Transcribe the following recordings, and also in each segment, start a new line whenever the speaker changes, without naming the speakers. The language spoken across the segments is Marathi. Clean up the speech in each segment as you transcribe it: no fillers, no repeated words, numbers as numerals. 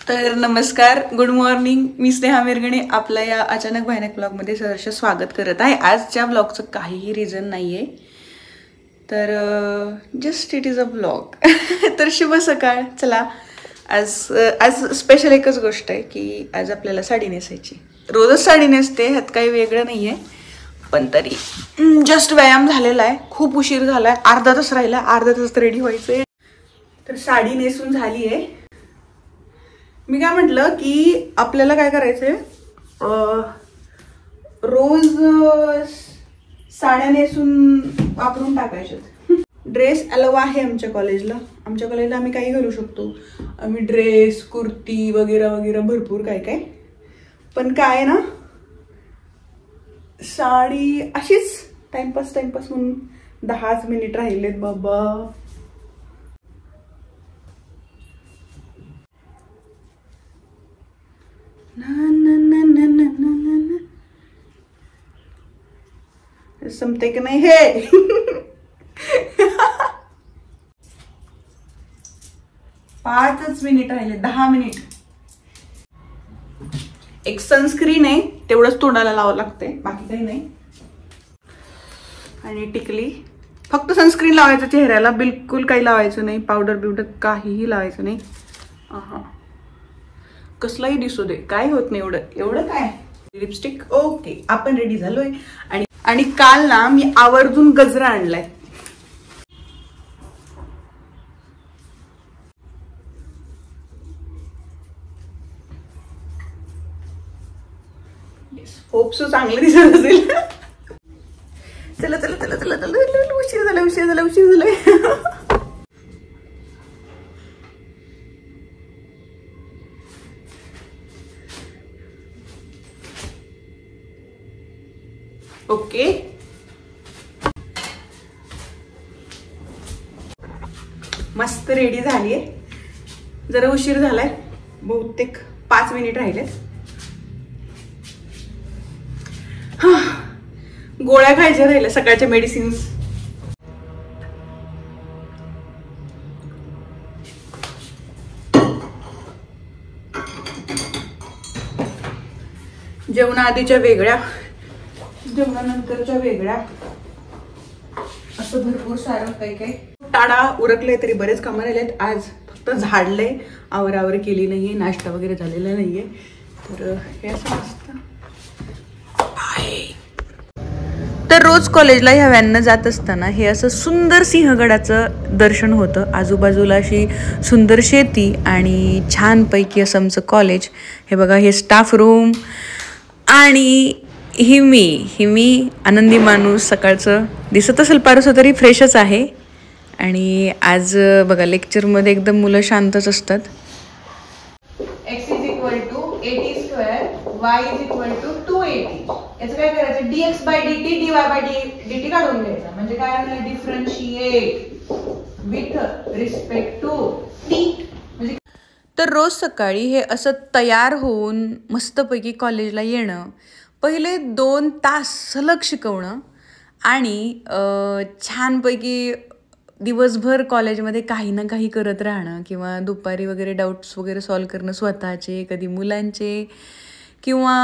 तर नमस्कार, गुड मॉर्निंग. मी स्नेहा मिरगणे आपल्या या अचानक भयानक ब्लॉगमध्ये सहर्ष स्वागत करत आहे. आजच्या ब्लॉगचं काहीही रिझन नाही आहे, तर just it is a blog. तर शुभ सकाळ. चला, आज स्पेशल एकच गोष्ट आहे की आज आपल्याला साडी नेसायची. रोजच साडी नेसते, ह्यात काही वेगळं नाही आहे, पण तरी जस्ट व्यायाम झालेला आहे. खूप उशीर झाला आहे, अर्धा तास राहिला, अर्धा तास रेडी व्हायचं आहे. तर साडी नेसून झाली आहे. मी काय म्हटलं की आपल्याला काय करायचंय, रोज साड्या नेसून वापरून टाकायच्यात. ड्रेस अलाव आहे आमच्या कॉलेजला. आम्ही काही घालू शकतो. आम्ही ड्रेस, कुर्ती वगैरे वगैरे भरपूर काय काय. पण काय ना, साडी अशीच टाइमपास म्हणून 10 मिनिट राहिलेत बाबा. समते की नाही हे. 5 मिनिट राहिले, 10 मिनिट. एक सनस्क्रीन आहे, तेवढंच तोंडाला लावावं लागते, बाकी काही नाही. आणि टिकली, फक्त सनस्क्रीन लावायचं चेहऱ्याला, बिलकुल काही लावायचं नाही. पावडर बिवडर काहीही लावायचं नाही. कसलाही दिसू दे, काय होत नाही. एवढं काय. लिपस्टिक ओके, आपण रेडी झालोय. आणि काल ना मी आवर्जून गजरा आणलाय. होप सो चांगलं दिसत असेल. चला चला चला चला चला, उशीर झालाय. ओके, मस्त रेडी झालीये. जरा उशीर झालाय, बहुतेक 5 मिनिट राहिले. गोळ्या खायच्या राहिल्या, सकाळच्या मेडिसिन्स. जेवणाआधीच्या वेगळ्या, जेवणानंतरच्या वेगळ्या, असं भरपूर सारं काही काही. टाळा उरकले तरी बरेच कामं राहिलेत. आज फक्त झाडले, आवरावर केली नाहीये, नाश्ता वगैरे झालेला नाहीये. तर हे असं असतं. तर रोज कॉलेजला ह्या व्हॅननं जात असताना हे असं सुंदर सिंहगडाचं दर्शन होतं. आजूबाजूला अशी सुंदर शेती आणि छानपैकी असं आमचं कॉलेज. हे बघा, हे स्टाफ रूम. आणि ही मी आनंदी माणूस. सकाळचं दिसत असेल पारसं तरी फ्रेशच आहे. आणि आज बघा, लेक्चरमध्ये एकदम मुलं शांतच असतात. x = 80² y = 280. याचं काय करायचं, dx/dt dy/dt काढून घ्यायचा. म्हणजे काय आपल्याला differentiate with respect to t. म्हणजे तर रोज सकाळी हे असं तयार होऊन मस्तपैकी कॉलेजला येणं, पहिले 2 तास सलग शिकवणं आणि छानपैकी दिवसभर कॉलेजमध्ये काही ना काही करत राहणं, किंवा दुपारी वगैरे डाऊट्स वगैरे सॉल्व करणं स्वतःचे, कधी मुलांचे, किंवा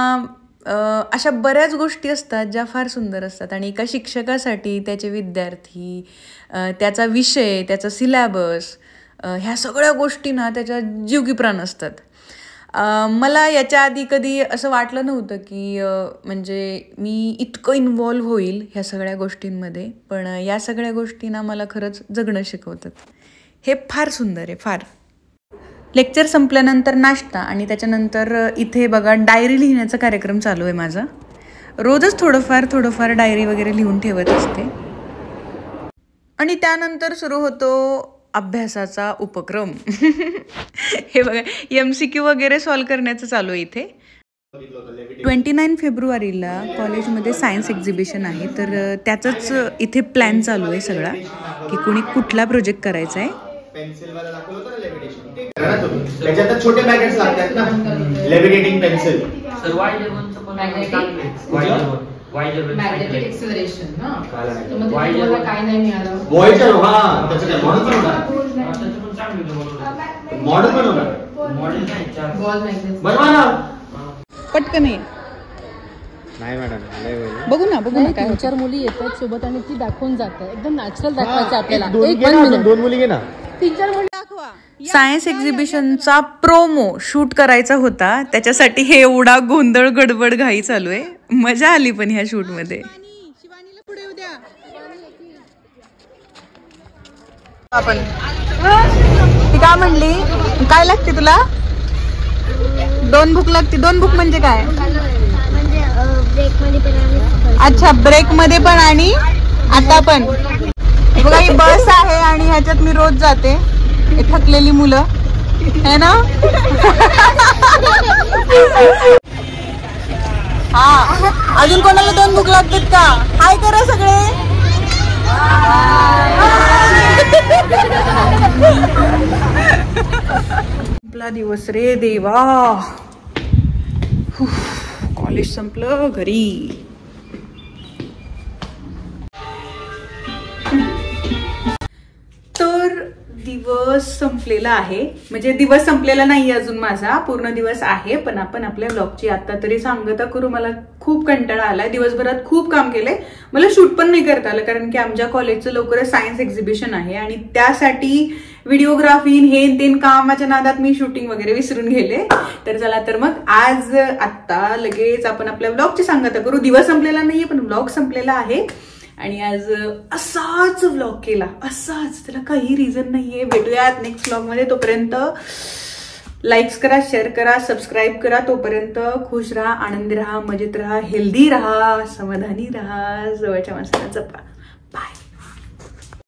अशा बऱ्याच गोष्टी असतात ज्या फार सुंदर असतात. आणि एका शिक्षकासाठी त्याचे विद्यार्थी, त्याचा विषय, त्याचा सिलॅबस, ह्या सगळ्या गोष्टी ना त्याच्या जीव की प्राण असतात. मला याच्या आधी कधी असं वाटलं नव्हतं की म्हणजे मी इतकं इन्व्हॉल्व होईल ह्या सगळ्या गोष्टींमध्ये. पण या सगळ्या गोष्टींना मला खरंच जगणं शिकवतात. हे फार सुंदर आहे, फार. लेक्चर संपल्यानंतर नाश्ता, आणि त्याच्यानंतर इथे बघा डायरी लिहिण्याचा कार्यक्रम चालू आहे माझा. रोजच थोडंफार डायरी वगैरे लिहून ठेवत असते. आणि त्यानंतर सुरू होतो अभ्यासाचा उपक्रम. हे बघा, MCQ वगैरे सॉल्व करण्याचं चालू आहे इथे. 29 फेब्रुवारीला कॉलेजमध्ये सायन्स एक्झिबिशन आहे. तर त्याचाच इथे प्लॅन चालू आहे सगळा, की कोणी कुठला प्रोजेक्ट करायचा आहे.
त्याच्यात छोटे पॅकेट्स लागतात ना, लेव्हिटेटिंग पेन्सिल.
मॅग्नेटिक एक्सेलरेशन ना, तुम्हाला काय नाही मिळालं.
व्हॉयचर, हां त्याचं काय मॉडेल पण होणार. मॉडेल पण होणार.
मॉडेल नाही चार
बॉल मॅग्नेट
बनवा ना.
पटकन ये.
नाही मॅडम
बघू ना काय
3-4 मुली येतात सोबत आणि ती दाखवून जातात. एकदम नॅचरल दाखवायचं आपल्याला. एक
1
मिनिट.
मिनिट 2 मुली घे ना.
3-4 मुली दाखवा.
सायन्स एक्झिबिशनचा प्रोमो शूट करायचा होता, त्याच्यासाठी हे एवढा गोंधळ गडबड घाई चालू आहे. मजा आली पण ह्या शूट मध्ये. आपण ती काय म्हणली, काय लागते तुला? 2 भूक लागते. 2 भूक म्हणजे काय? अच्छा, ब्रेक मध्ये पण आणि आता पण. बघा ही बस आहे आणि ह्याच्यात मी रोज जाते. थकलेली मुलं है ना. हा, अजून कोणाला 2 भूक लागतात का? हाय करा सगळे. संपला दिवस रे देवा. कॉलेज संपलं, घरी. तर दिवस संपलेला आहे, म्हणजे दिवस संपलेला नाही अजून, माझा पूर्ण दिवस आहे. पण आपण आपल्या ब्लॉगची आता तरी सांगता करू. मला खूप कंटाळा आलाय, दिवसभरात खूप काम केलंय. मला शूट पण नाही करता आलं कारण की आमच्या कॉलेजचं लवकरच सायन्स एक्झिबिशन आहे आणि त्यासाठी व्हिडिओग्राफी हे तेन कामाच्या नादात मी शूटिंग वगैरे विसरून गेले. तर चला तर मग आज आत्ता लगेच आपण आपल्या ब्लॉगची सांगता करू. दिवस संपलेला नाहीये पण ब्लॉग संपलेला आहे आणि आज असाच व्लॉग केला, असाच. त्याला काही रिझन नाहीये. भेटूयात नेक्स्ट व्लॉग मध्ये. तोपर्यंत लाईक्स करा, शेअर करा, सबस्क्राईब करा. तोपर्यंत खुश राहा, आनंदी राहा, मजेत राहा, हेल्दी राहा, समाधानी राहा, जवळच्या माणसाला जपा.